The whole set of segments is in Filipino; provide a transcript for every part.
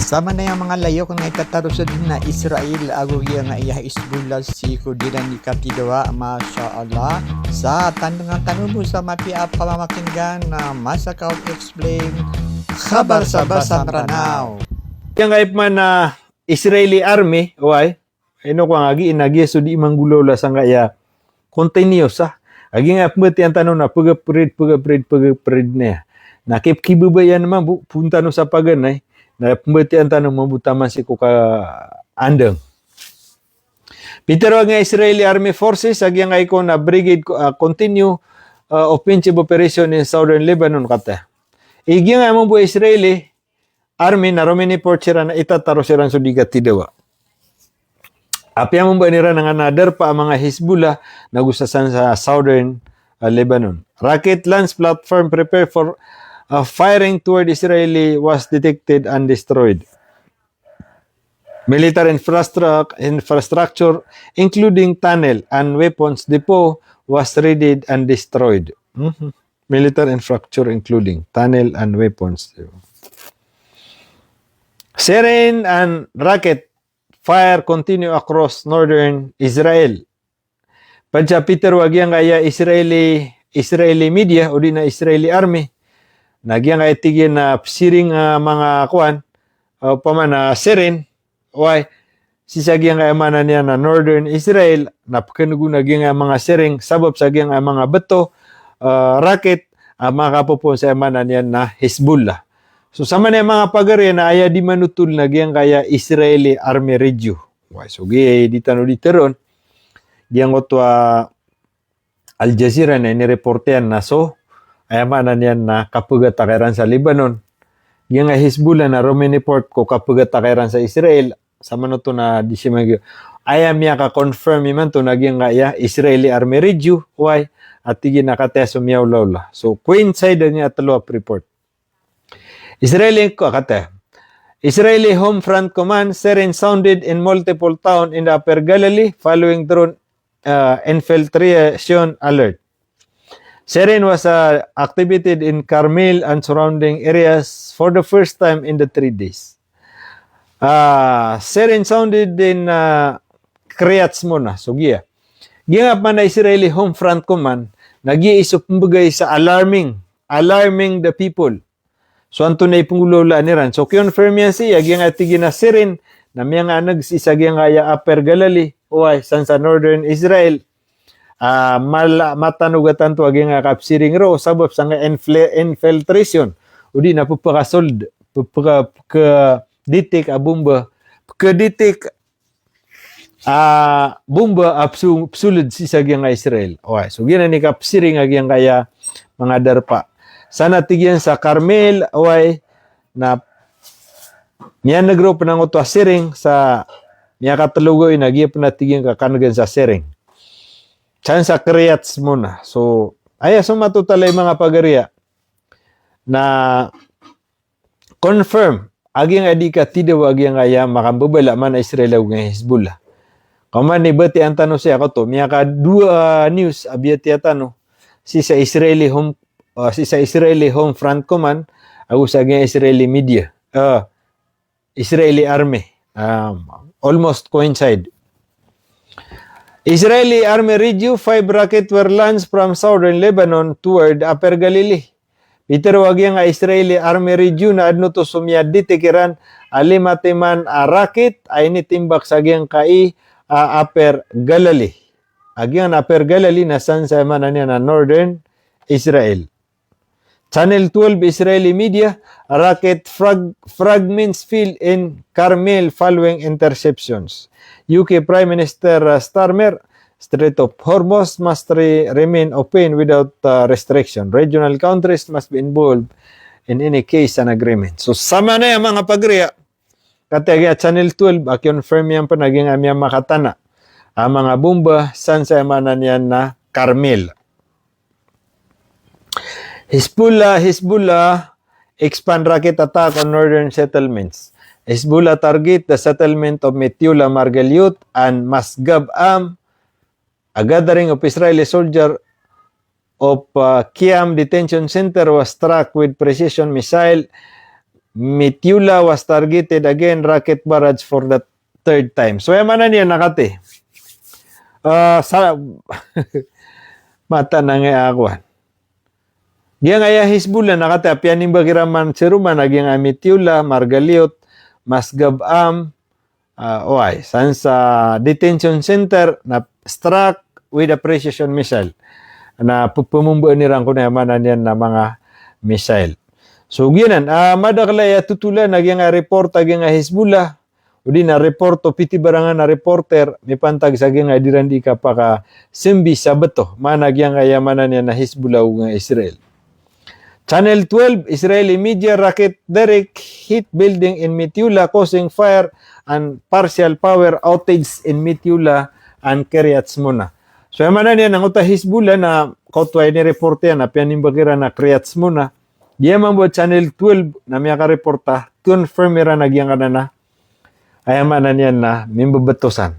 Sama na yung mga layok nga itatarusod na Israel aguya nga iya Hezbollah si kudiran ni katidawa Masya Allah sa tanong mo sa mapiap pamamakinggan na Masakaw Explain Khabar sa Basang Ranaw. Yang ay man na Israeli army, why? Ano ko nga agi so di manggulola sa nga ya continuous agi nga pati ang tanong na pagaprid na nakipkibubayan naman punta no sa paganay na pati ang tanong mabutaman si ko ka andeng. Peter nga Israeli Army Forces agi nga iko na brigade continue offensive operation in southern Lebanon kata. Igi nga mo bu Israeli Army na Romani Port sira na itataro sira so digat tidawa. Api ang mbanira ng another pa mga Hezbollah na gustasan sa southern Lebanon. Rocket launch platform prepare for firing toward Israeli was detected and destroyed. Military infrastructure including tunnel and weapons depot was raided and destroyed. Military infrastructure including tunnel and weapons. Sarin and rocket fire continue across northern Israel. Padya Peter wagyang kaya Israeli media o di na Israeli army. Nagyang kaya tigyan na siring mga kuan pamana Sarin. Why? Sisagyang kaya mana niya na northern Israel napakanugo nagyang mga siring sabab sagyang mga beto rocket mga kapupon sa mana niya na Hezbollah. So sama na mga pagarya na aya di manutul na giyang kaya Israeli Army Radio. So giyay di tano di teron. Giyang oto Al Jazeera na nireportean na so aya manan yan na kapagatakiran sa Lebanon. Giyang Hezbollah na Romani Port ko kapagatakiran sa Israel. Sama na to na di siya mag aya miya ka-confirm iman to na giyang kaya Israeli Army Radio. Why? At tigin nakateso miyaw lawla. So coincide niya talo report. Israeli Home Front Command siren sounded in multiple towns in the Upper Galilee following drone infiltration alert. Siren was activated in Carmel and surrounding areas for the first time in the 3 days. Siren sounded in Kiryat Shmona. So giya pa na Israeli Home Front Command nag-iisip mbagay sa alarming the people. So anto na ipungulula niran. So confirm yan siya gyang atigin na sirin na miya nga nagsisagyan kaya Upper Galilee o ay sa northern Israel. Matanugatan to gyang kapsiring ro sabab sa nga infiltration. Udi na pupakasold detect a bomba detect bomba absulud si sagyang Israel. Okay, so gina ni kapsiring gyang kaya mga darpa. Sana tigyan sa Carmel away na niya nagro ng uto siring sa niya katalugoy nagyap na tigyan ka kanagan sa siring. Chan sa Kiryat Shmona. So aya so matutalay mga pagariya na confirm aging adi ka tidaw aging aya makambabala man Israel ug Hezbollah. Kaman ni bati ang tanong siya ko to miya ka dua news abiyat tano si sa Israeli Home Front Command agus sa Israeli media Israeli Army almost coincide. Israeli Army Radio 5 rocket were launched from southern Lebanon toward Upper Galilee. Peter wagyang Israeli Army Radio na adno to sumyadi tikiran alimatiman rocket ay nitimbak sa gyang kai Upper Galilee. Agyang Upper Galilee na san sa man niya na northern Israel. Channel 12 Israeli media, rocket fragments fell in Carmel following interceptions. UK Prime Minister Starmer, Strait of Hormuz must remain open without restriction. Regional countries must be involved in any case and agreement. So sama na yung mga pagriya. Kataya Channel 12, confirm yan pa naging amyang makatana. Ang mga bomba, san sa emanan yan na Carmel. Hezbollah expand rocket attack on northern settlements. Hezbollah target the settlement of Metula Margaliot and Masgab Am. A gathering of Israeli soldier of Kiam Detention Center was struck with precision missile Mitula was targeted again, rocket barrage for the third time. So, yaman na niya nakate. Sa mata na nga ako. Giyang aya Hezbollah nakate, apian yung bagiraman siruman, nagyang Mitula, Margaliot, Masgabam, san sa detention center na struck with a precision missile na pumumbuan nirang ko na yaman yan na mga missile. So, ginan, madaklay tutulan, nagyang report, nagyang Hezbollah, o di na report, o piti barangan na reporter, may pantag sa gyang dirandi ka pa ka simbi sa bato, managyang ayamanan yan na Hezbollah o nga Israel. Channel 12, Israeli media rocket direct hit building in Mitula causing fire and partial power outage in Mitula and Kiryat Shmona. So, yamanan yan, ang uta Hezbollah na kautway ni report yan, na pianimbagera na Kiryat Shmona, yaman mo Channel 12 na may ka-reporta, confirm ira nagyang ka na ayamanan yan na mimbabatosan.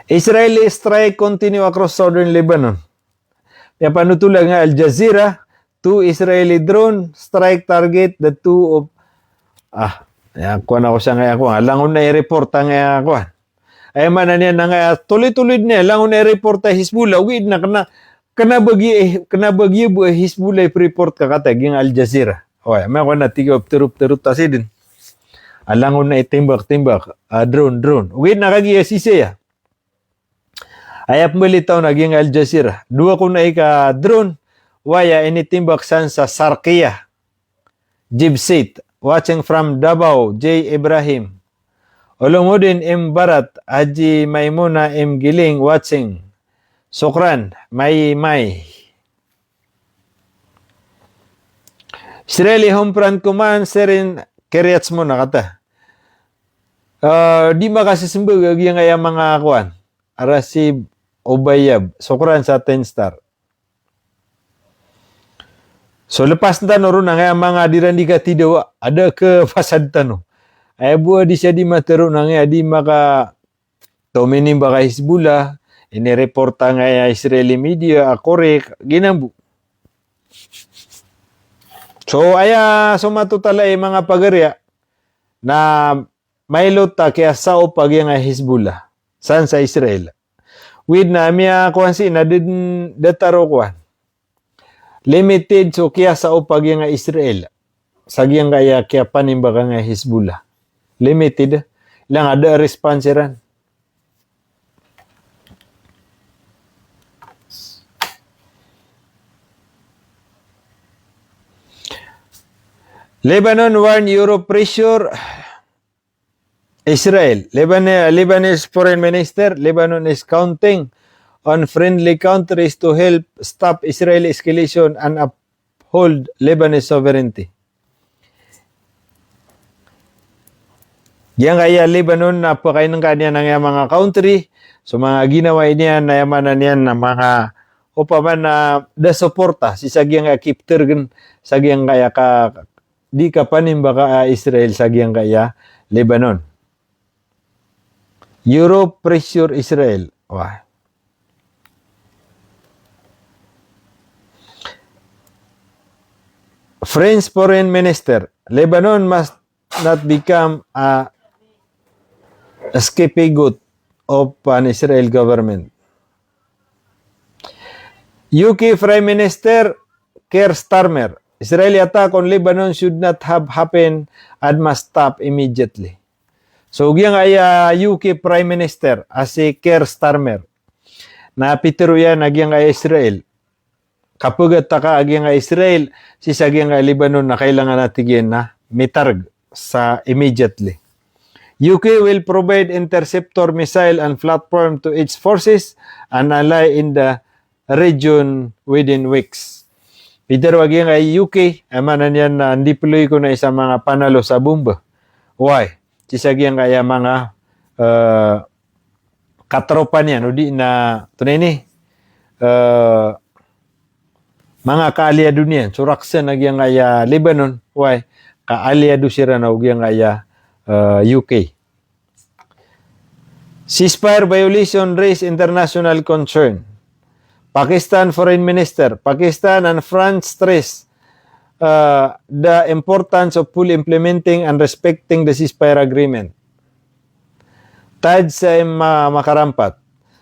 Israeli strike continue across southern Lebanon. Kaya panutulang nga Al Jazeera, 2 Israeli drone strike target the two of kuha na ko siya nga ako. Langon na i-report nga ako. Ay man na niya na nga tuloy-tuloy niya langon na i-report ta Hezbollah wid na kanabagi bu Hezbollah report ka katag yung Al Jazeera. Oy, may ko na tigo teruk ta sidin. Langon na itimbak drone. Wid na kagi sisiya. Ayap militaw naging Al Jazeera. Dua ko na ika drone, waya initimbak san sa Sarkiya, Jibsit, watching from Davao, J. Ibrahim. Olomudin M. Barat, Haji Maimuna M. Giling, watching. Sukran, May. Israeli Home Front Command, Serin Kiryat Shmona kata. Di makasisimbag yung mga kuan. Arasib Obayab, sukran sa 10 star. So lepas tano ron nga mga dirandi ka tidaw ada ke fasad tano. Ay buah di siya di matero nga di maka tomenim baka Hezbollah ini reporta nga Israeli media korek ginambu. So aya sumatutala mga pagarya na mailota kaya sao pag nga Hezbollah san sa Israel. With na miya kuhan si na din dataro kuhan. Limited so kaya sa upag nga Israel. Sagyang kaya kaya panimbaga nga Hezbollah. Limited. Lang ada responsiran. Lebanon warn Europe pressure Israel. Lebanese Foreign Minister, Lebanon is counting on friendly countries to help stop Israeli escalation and uphold Lebanese sovereignty. Yang kaya Lebanon na pakain ng kanya ng mga country, so mga ginawa niya na yamanan niyan na mga upaman na suporta si sagyang keep tergen sagyang kaya ka di ka panimba ka Israel sagyang kaya Lebanon. Europe pressure Israel. Wah. French Foreign Minister, Lebanon must not become a scapegoat of an Israel government. UK Prime Minister Keir Starmer, Israeli attack on Lebanon should not have happened and must stop immediately. So, yung UK Prime Minister, si Keir Starmer, na pitero yan nagyang Israel. Kapag taka agyang Israel, si sagyang Lebanon na kailangan natin na mitarg sa immediately. UK will provide interceptor missile and platform to its forces and ally in the region within weeks. Pitero agyang UK, amanan yan na deploy ko na isang mga panalo sa bomba. Why? Sisagyang kaya mga katropa niya, no di na tunay ni mga kaaliado niyan. Suraksan nagyang kaya Lebanon, why? Kaaliado sila na ugyang kaya UK. Ceasefire violation raise international concern. Pakistan Foreign Minister, Pakistan and France stress the importance of fully implementing and respecting the ceasefire agreement. Tad sa makarampat.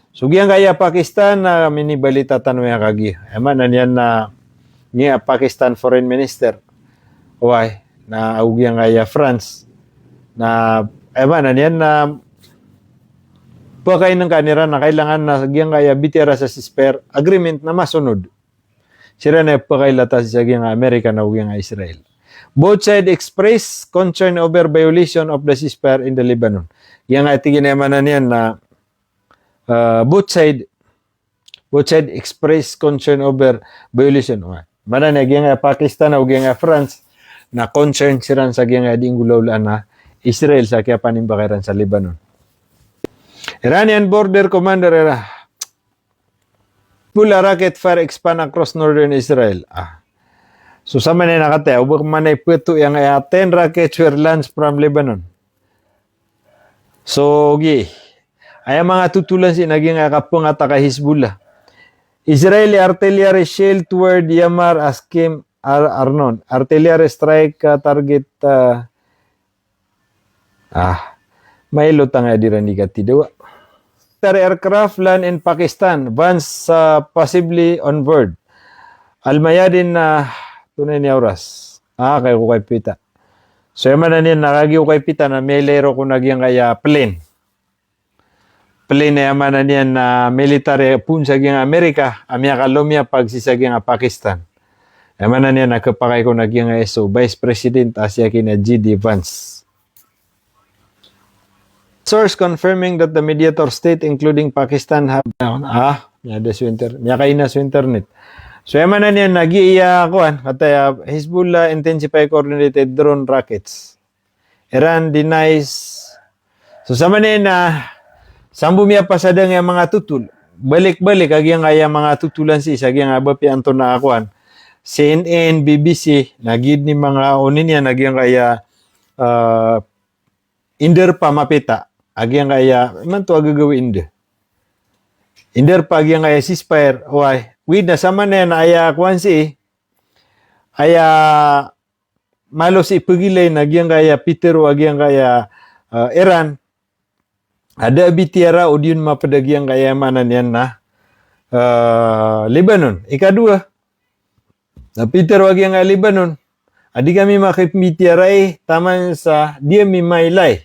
Sugyan kaya Pakistan na minibalita tanwaya kagi. Eman yan na niya Pakistan Foreign Minister. Why? Na augyan kaya France. Na eman yan na pakay ng kanira na kailangan na sagyan kaya bitira sa ceasefire agreement na masunod. Sira na pakailata sa sagyan Amerika na augyan Israel. Both sides express concern over violation of the ceasefire in the Lebanon. Yang nga tigin naman na niyan na both side express concern over violation. Mana na nga Pakistan o nga France na concern siran sa nga dinggulawlaan na Israel sa kaya panimbakiran sa Lebanon. Iranian border commander pula rocket fire expand across northern Israel. So sa manay nakate, ubak manay puto yung 10 rockets were launched from Lebanon. So, ay mga tutulan si naging kapung ataka Hezbollah. Israeli artillery shell toward Yamar Askim Arnon. Artillery strike target may lutang adiran di katidawa. Aircraft land in Pakistan once possibly on board. Almayadin na tunay ni oras. Kay ko kay pita. So, yaman na niyan, nakagi ko kay pita na may lero ko nagyang kaya plane. Plane na yaman na niyan na military pun sa gyang Amerika, amya kalomya pag si sa gyang Pakistan. Yaman na niyan, nakapakay ko nagyang ESO, Vice President Asya kina G.D. Vance. Source confirming that the mediator state including Pakistan have miya kaina sa internet. So, yaman na niyan, nag-iiya kuan kataya Hezbollah intensify coordinated drone rockets. Iran denies. So, sama niyan na sambu miya pasadang yung mga tutul. Balik-balik, agyang kaya mga tutulan si agyang abapi anto na kuan. CNN, BBC, nagid ni mga unin yan, agyang kaya inder pa mapita. Agyang kaya, man to agagawin inder. Inder pa agyang kaya ceasefire, why? With na sama na yan, aya kuan si aya malo si pagilay nagyang kaya Peter o agyang kaya Iran ada bitiara o diyon mapadagyang kaya manan yan na Lebanon. Ikadua na Peter o agyang Lebanon adi kami makipitiara taman sa dia mi mailay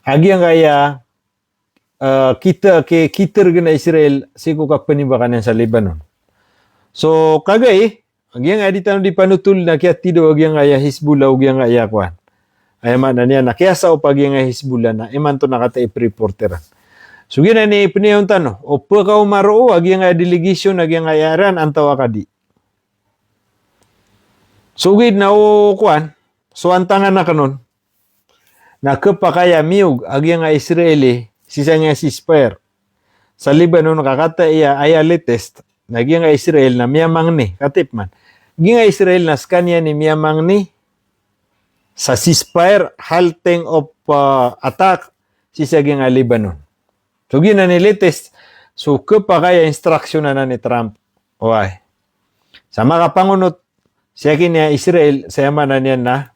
agyang kaya kita gana Israel siku ka panimbakan sa Lebanon. So kagay agyang aditan di panutul na kaya tido agyang aya Hezbollah agyang aya kwan. Ay man na niya nakiasa o pagyang Hezbollah na iman to nakata i-reporteran. So gina ni piniyon tano o pagkaw maro agyang delegation agyang ayaran antaw akadi. So gid na o kwan so antangan na kanon na kapakaya miug agyang Israeli sisa nga ceasefire. Sa Lebanon, kakata iya aya latest, naging Israel na miyamang ni, katipman. Naging Israel na skanya ni miyamang ni sa ceasefire, halting of attack sisa nga Lebanon. So, gina ni latest, so kapakaya instruction na ni Trump. Why? Sa mga pangunot, siya kanya Israel, sa yaman na niya na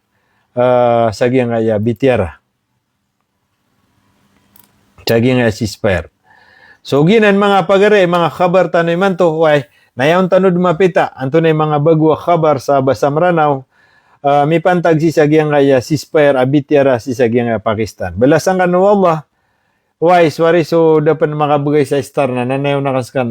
sa nga bitiara. Chagi nga ceasefire. So ginan mga pagare, mga khabar tanoy man to, why nayaon tanod mapita anto na mga bagwa khabar sa Basamranaw mi pantag si sagyang nga ceasefire abitiara si sagyang Pakistan. Belasan kan wallah why sorry so dapat makabugay sa star na nanayaw na kaskan